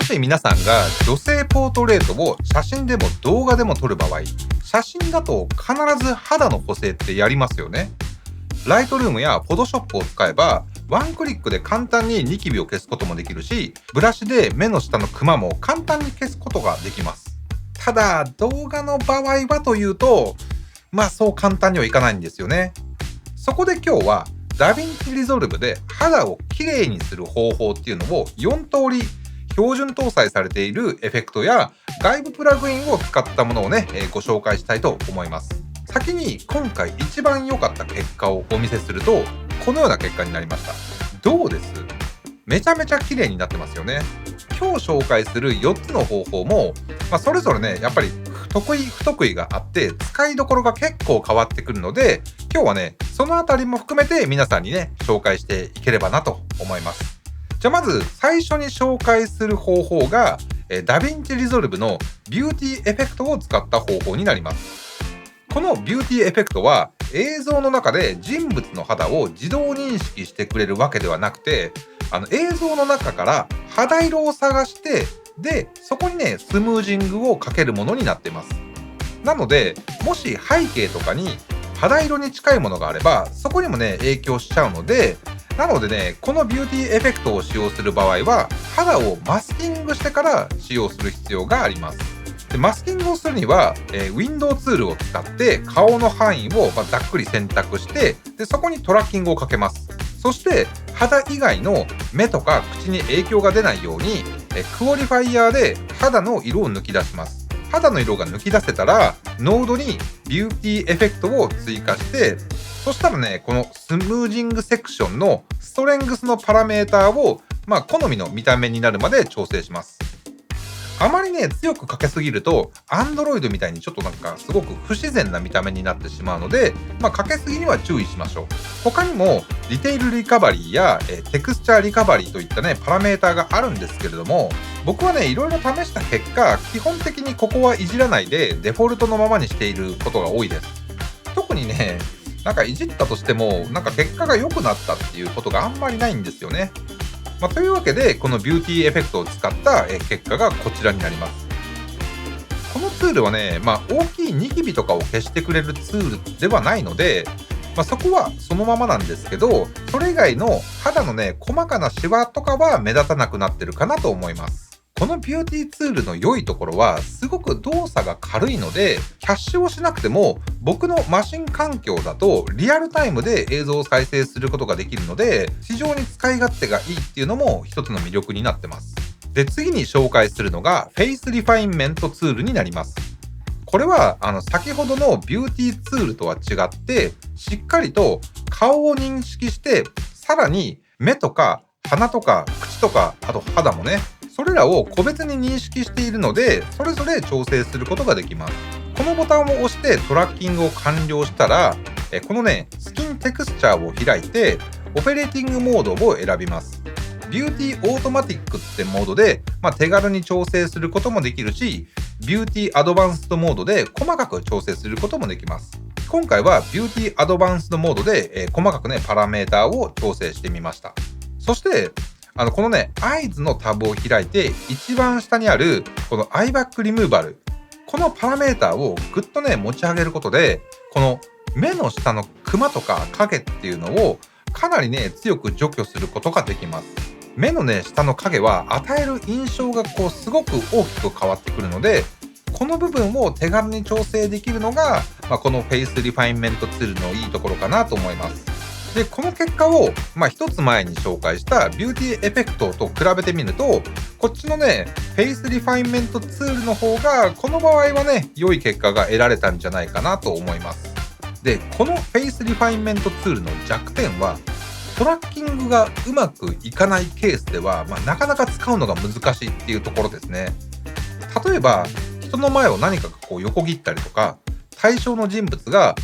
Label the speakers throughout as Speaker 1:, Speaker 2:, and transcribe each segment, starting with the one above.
Speaker 1: し皆さんが女性ポートレートを写真でも動画でも撮る場合、写真だと必ず肌の補正ってやりますよね。ライトルームやフォトショップを使えばワンクリックで簡単にニキビを消すこともできるし、ブラシで目の下のクマも簡単に消すことができます。ただ動画の場合はというと、そう簡単にはいかないんですよね。そこで今日はダヴィンチリゾルブで肌をきれいにする方法っていうのを4通り標準搭載されているエフェクトや外部プラグインを使ったものをご紹介したいと思います。先に今回一番良かった結果をお見せすると、このような結果になりました。どうです？めちゃめちゃ綺麗になってますよね。今日紹介する4つの方法も、それぞれやっぱり得意不得意があって使いどころが結構変わってくるので、今日はそのあたりも含めて皆さんに紹介していければなと思います。じゃあまず最初に紹介する方法がダヴィンチリゾルブのビューティーエフェクトを使った方法になります。このビューティーエフェクトは映像の中で人物の肌を自動認識してくれるわけではなくて、映像の中から肌色を探して、でそこにスムージングをかけるものになっています。なのでもし背景とかに肌色に近いものがあればそこにも影響しちゃうので、このビューティーエフェクトを使用する場合は肌をマスキングしてから使用する必要があります。でマスキングをするには、ウィンドウツールを使って顔の範囲をざっくり選択して、でそこにトラッキングをかけます。そして肌以外の目とか口に影響が出ないようにクオリファイヤーで肌の色を抜き出します。肌の色が抜き出せたらノードにビューティーエフェクトを追加して、そしたらこのスムージングセクションのストレングスのパラメーターを好みの見た目になるまで調整します。あまり強くかけすぎると Android みたいにちょっとすごく不自然な見た目になってしまうので、かけすぎには注意しましょう。他にもディテールリカバリーやテクスチャーリカバリーといったパラメーターがあるんですけれども、僕はいろいろ試した結果、基本的にここはいじらないでデフォルトのままにしていることが多いです。特にいじったとしても結果が良くなったっていうことがあんまりないんですよね。というわけでこのビューティーエフェクトを使った結果がこちらになります。このツールは大きいニキビとかを消してくれるツールではないので、そこはそのままなんですけど、それ以外の肌の細かなシワとかは目立たなくなってるかなと思います。このビューティーツールの良いところはすごく動作が軽いので、キャッシュをしなくても僕のマシン環境だとリアルタイムで映像を再生することができるので、非常に使い勝手がいいっていうのも一つの魅力になってます。で次に紹介するのがフェイスリファインメントツールになります。これは先ほどのビューティーツールとは違って、しっかりと顔を認識して、さらに目とか鼻とか口とか、あと肌もそれらを個別に認識しているので、それぞれ調整することができます。このボタンを押してトラッキングを完了したら、このスキンテクスチャーを開いてオペレーティングモードを選びます。ビューティーオートマティックってモードで、手軽に調整することもできるし、ビューティーアドバンスドモードで細かく調整することもできます。今回はビューティーアドバンスドモードで、細かくパラメーターを調整してみました。そしてこのアイズのタブを開いて一番下にあるこのアイバックリムーバル、このパラメーターをぐっと持ち上げることで、この目の下のクマとか影っていうのをかなり強く除去することができます。目の下の影は与える印象がすごく大きく変わってくるので、この部分を手軽に調整できるのが、このフェイスリファインメントツールのいいところかなと思います。でこの結果を、一つ前に紹介したビューティーエフェクトと比べてみると、こっちのフェイスリファインメントツールの方がこの場合は良い結果が得られたんじゃないかなと思います。でこのフェイスリファインメントツールの弱点は、トラッキングがうまくいかないケースでは、なかなか使うのが難しいっていうところですね。例えば人の前を何かが横切ったりとか、対象の人物が、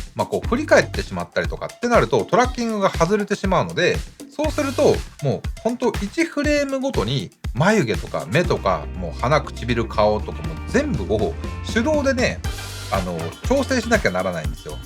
Speaker 1: 振り返ってしまったりとかってなるとトラッキングが外れてしまうので、そうするともうほんと1フレームごとに眉毛とか目とかもう鼻唇顔とかも全部を手動で調整しなきゃならないんですよ。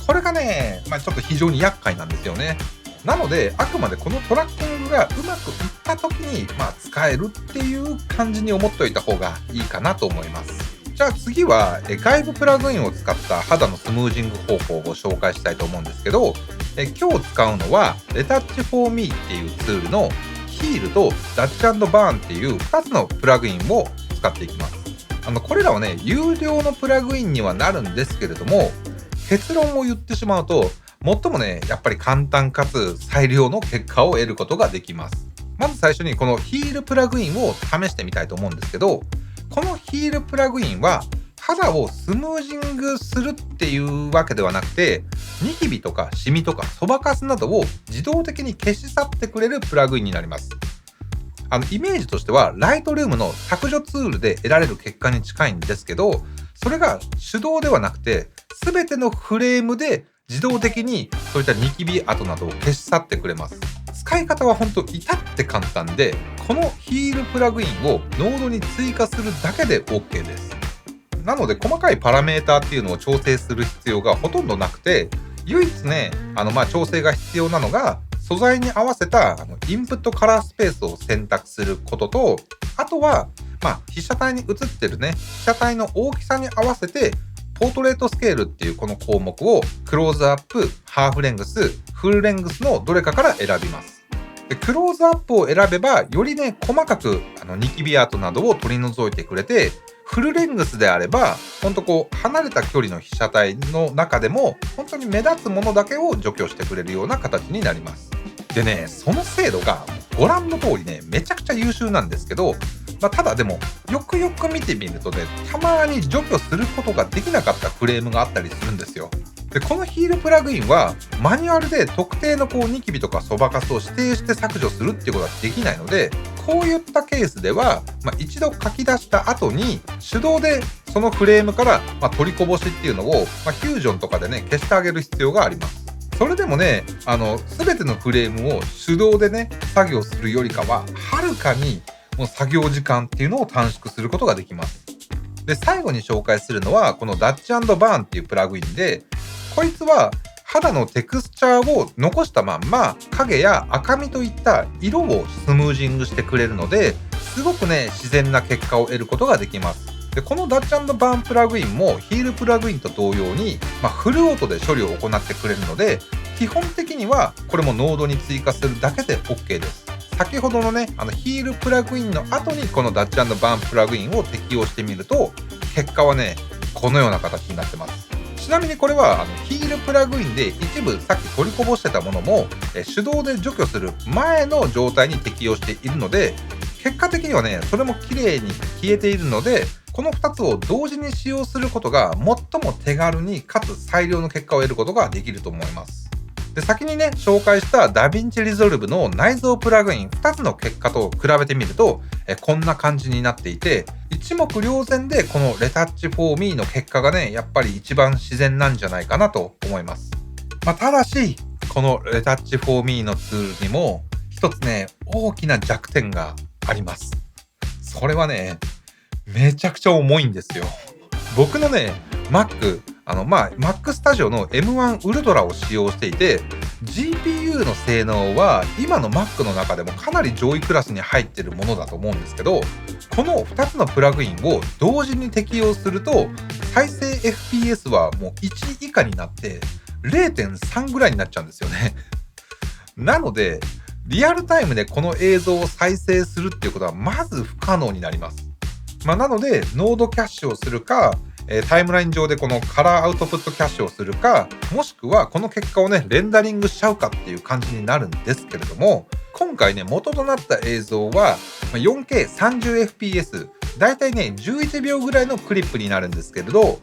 Speaker 1: これがちょっと非常に厄介なんですよね。なので、あくまでこのトラッキングがうまくいった時に、使えるっていう感じに思っておいた方がいいかなと思います。じゃあ次は外部プラグインを使った肌のスムージング方法をご紹介したいと思うんですけど、今日使うのはレタッチフォーミーっていうツールのヒールとダッチ&バーンっていう2つのプラグインを使っていきます。これらはね、有料のプラグインにはなるんですけれども、結論を言ってしまうと、最もね、やっぱり簡単かつ最良の結果を得ることができます。まず最初にこのヒールプラグインを試してみたいと思うんですけど、このヒールプラグインは肌をスムージングするっていうわけではなくて、ニキビとかシミとかそばかすなどを自動的に消し去ってくれるプラグインになります。イメージとしてはライトルームの削除ツールで得られる結果に近いんですけど、それが手動ではなくて全てのフレームで自動的にそういったニキビ跡などを消し去ってくれます。使い方は本当至って簡単で、このヒールプラグインをノードに追加するだけで OK です。なので細かいパラメーターっていうのを調整する必要がほとんどなくて、唯一ね、調整が必要なのが素材に合わせたインプットカラースペースを選択することと、あとは被写体に映ってるね、被写体の大きさに合わせてポートレートスケールっていうこの項目をクローズアップ、ハーフレングス、フルレングスのどれかから選びます。でクローズアップを選べばよりね細かくニキビ跡などを取り除いてくれて、フルレングスであればほんと離れた距離の被写体の中でも本当に目立つものだけを除去してくれるような形になります。でね、その精度がご覧の通りねめちゃくちゃ優秀なんですけど、ただでもよくよく見てみるとね、たまに除去することができなかったフレームがあったりするんですよ。でこのヒールプラグインはマニュアルで特定のニキビとかそばかすを指定して削除するっていうことができないので、こういったケースでは、一度書き出した後に手動でそのフレームから、取りこぼしっていうのを、フュージョンとかでね消してあげる必要があります。それでもね、全てのフレームを手動でね作業するよりかははるかにもう作業時間っていうのを短縮することができます。で最後に紹介するのはこのダッチ&バーンっていうプラグインで、こいつは肌のテクスチャーを残したまんま影や赤みといった色をスムージングしてくれるので、すごくね自然な結果を得ることができます。でこのダッチ&バーンプラグインもヒールプラグインと同様に、フルオートで処理を行ってくれるので、基本的にはこれもノードに追加するだけで OK です。先ほどのねヒールプラグインの後にこのダッチ&バーンプラグインを適用してみると、結果はねこのような形になってます。ちなみにこれはヒールプラグインで一部さっき取りこぼしてたものも手動で除去する前の状態に適用しているので、結果的にはねそれも綺麗に消えているので、この2つを同時に使用することが最も手軽にかつ最良の結果を得ることができると思います。で先にね紹介したダヴィンチリゾルブの内蔵プラグイン2つの結果と比べてみるとこんな感じになっていて、一目瞭然でこのレタッチフォーミーの結果がねやっぱり一番自然なんじゃないかなと思います。ただしこのレタッチフォーミーのツールにも一つね大きな弱点があります。それはねめちゃくちゃ重いんですよ。僕のね Mac Mac Studio の M1 Ultra を使用していて、 GPU の性能は今の Mac の中でもかなり上位クラスに入ってるものだと思うんですけど、この2つのプラグインを同時に適用すると再生 FPS はもう1以下になって 0.3 ぐらいになっちゃうんですよね。なのでリアルタイムでこの映像を再生するっていうことはまず不可能になります。なのでノードキャッシュをするか、タイムライン上でこのカラーアウトプットキャッシュをするか、もしくはこの結果をねレンダリングしちゃうかっていう感じになるんですけれども、今回ね元となった映像は 4K30fps だいたいね11秒ぐらいのクリップになるんですけれど、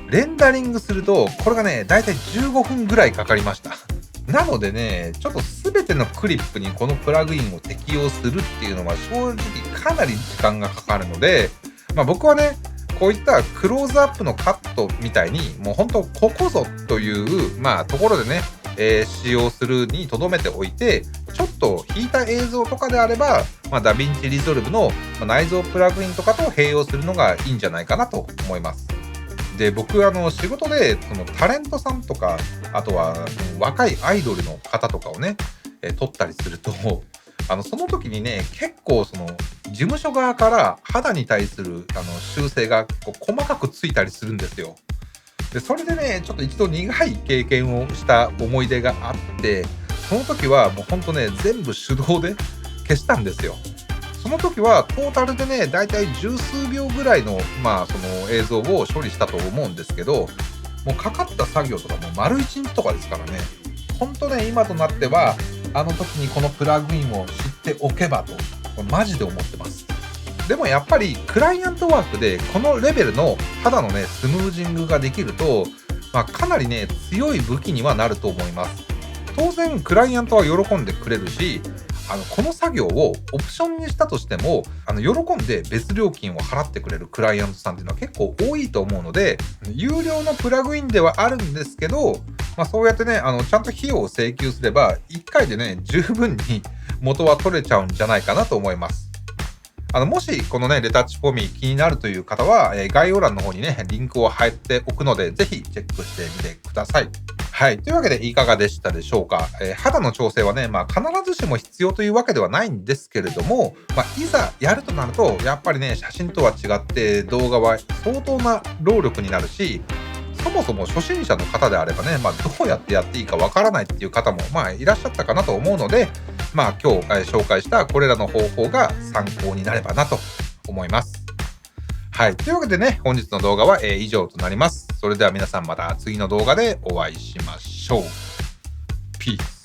Speaker 1: レンダリングするとこれがねだいたい15分ぐらいかかりました。なのでねちょっと全てのクリップにこのプラグインを適用するっていうのは正直かなり時間がかかるので、僕はねこういったクローズアップのカットみたいにもう本当ここぞというところでね、使用するにとどめておいて、ちょっと引いた映像とかであれば、ダヴィンチリゾルブの内蔵プラグインとかと併用するのがいいんじゃないかなと思います。で僕仕事でそのタレントさんとか、あとは若いアイドルの方とかをね撮ったりすると、その時にね、結構事務所側から肌に対する修正がこう細かくついたりするんですよ。で、それでね、ちょっと一度苦い経験をした思い出があって、その時はもうほんとね、全部手動で消したんですよ。その時はトータルでね、だいたい十数秒ぐらいの、映像を処理したと思うんですけど、もうかかった作業とかもう丸1日とかですからね。ほんとね、今となっては、あの時にこのプラグインを知っておけばと、マジで思ってます。でもやっぱりクライアントワークでこのレベルの肌のね、スムージングができると、かなりね、強い武器にはなると思います。当然クライアントは喜んでくれるし、この作業をオプションにしたとしても、喜んで別料金を払ってくれるクライアントさんっていうのは結構多いと思うので、有料のプラグインではあるんですけど、そうやってね、ちゃんと費用を請求すれば、1回でね、十分に元は取れちゃうんじゃないかなと思います。もしこのね、レタッチフォーミー気になるという方は、概要欄の方にね、リンクを貼っておくので、ぜひチェックしてみてください。はい。というわけでいかがでしたでしょうか。肌の調整はね、必ずしも必要というわけではないんですけれども、いざやるとなると、やっぱりね、写真とは違って動画は相当な労力になるし、そもそも初心者の方であればね、どうやってやっていいかわからないっていう方も、いらっしゃったかなと思うので、今日、紹介したこれらの方法が参考になればなと思います。はい。というわけでね、本日の動画は、以上となります。それでは皆さんまた次の動画でお会いしましょう。ピース。